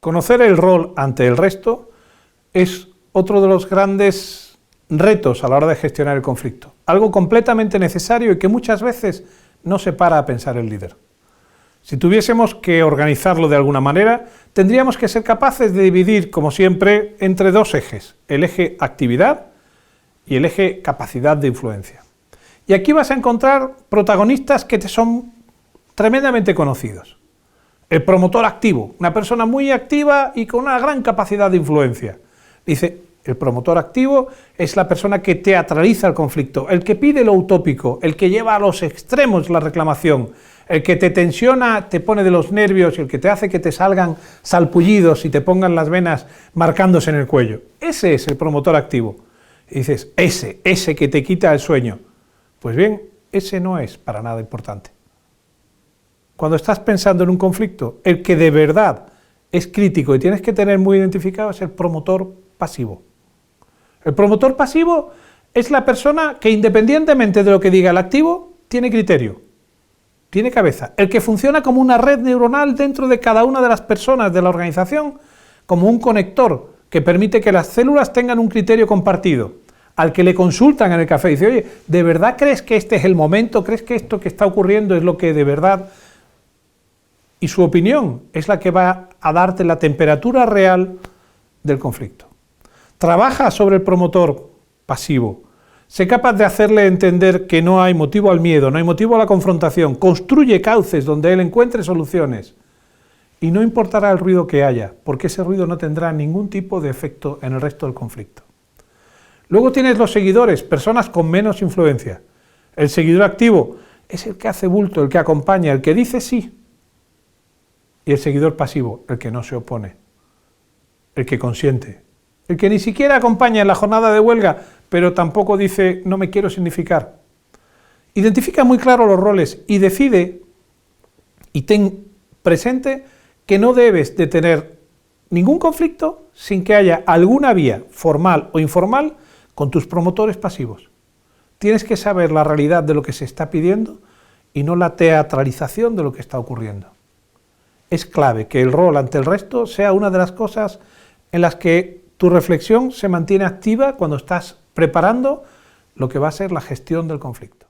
Conocer el rol ante el resto es otro de los grandes retos a la hora de gestionar el conflicto. Algo completamente necesario y que muchas veces no se para a pensar el líder. Si tuviésemos que organizarlo de alguna manera, tendríamos que ser capaces de dividir, como siempre, entre dos ejes: el eje actividad y el eje capacidad de influencia. Y aquí vas a encontrar protagonistas que te son tremendamente conocidos. El promotor activo, una persona muy activa y con una gran capacidad de influencia. Dice, el promotor activo es la persona que teatraliza el conflicto, el que pide lo utópico, el que lleva a los extremos la reclamación, el que te tensiona, te pone de los nervios y el que te hace que te salgan salpullidos y te pongan las venas marcándose en el cuello. Ese es el promotor activo. Y dices, ese que te quita el sueño. Pues bien, ese no es para nada importante. Cuando estás pensando en un conflicto, el que de verdad es crítico y tienes que tener muy identificado es el promotor pasivo. El promotor pasivo es la persona que, independientemente de lo que diga el activo, tiene criterio, tiene cabeza. El que funciona como una red neuronal dentro de cada una de las personas de la organización, como un conector que permite que las células tengan un criterio compartido. Al que le consultan en el café, dice, oye, ¿de verdad crees que este es el momento? ¿Crees que esto que está ocurriendo es lo que de verdad...? Y su opinión es la que va a darte la temperatura real del conflicto. Trabaja sobre el promotor pasivo. Sé capaz de hacerle entender que no hay motivo al miedo, no hay motivo a la confrontación. Construye cauces donde él encuentre soluciones. Y no importará el ruido que haya, porque ese ruido no tendrá ningún tipo de efecto en el resto del conflicto. Luego tienes los seguidores, personas con menos influencia. El seguidor activo es el que hace bulto, el que acompaña, el que dice sí. Y el seguidor pasivo, el que no se opone, el que consiente, el que ni siquiera acompaña en la jornada de huelga, pero tampoco dice no me quiero significar. Identifica muy claro los roles y decide y ten presente que no debes de tener ningún conflicto sin que haya alguna vía, formal o informal, con tus promotores pasivos. Tienes que saber la realidad de lo que se está pidiendo y no la teatralización de lo que está ocurriendo. Es clave que el rol ante el resto sea una de las cosas en las que tu reflexión se mantiene activa cuando estás preparando lo que va a ser la gestión del conflicto.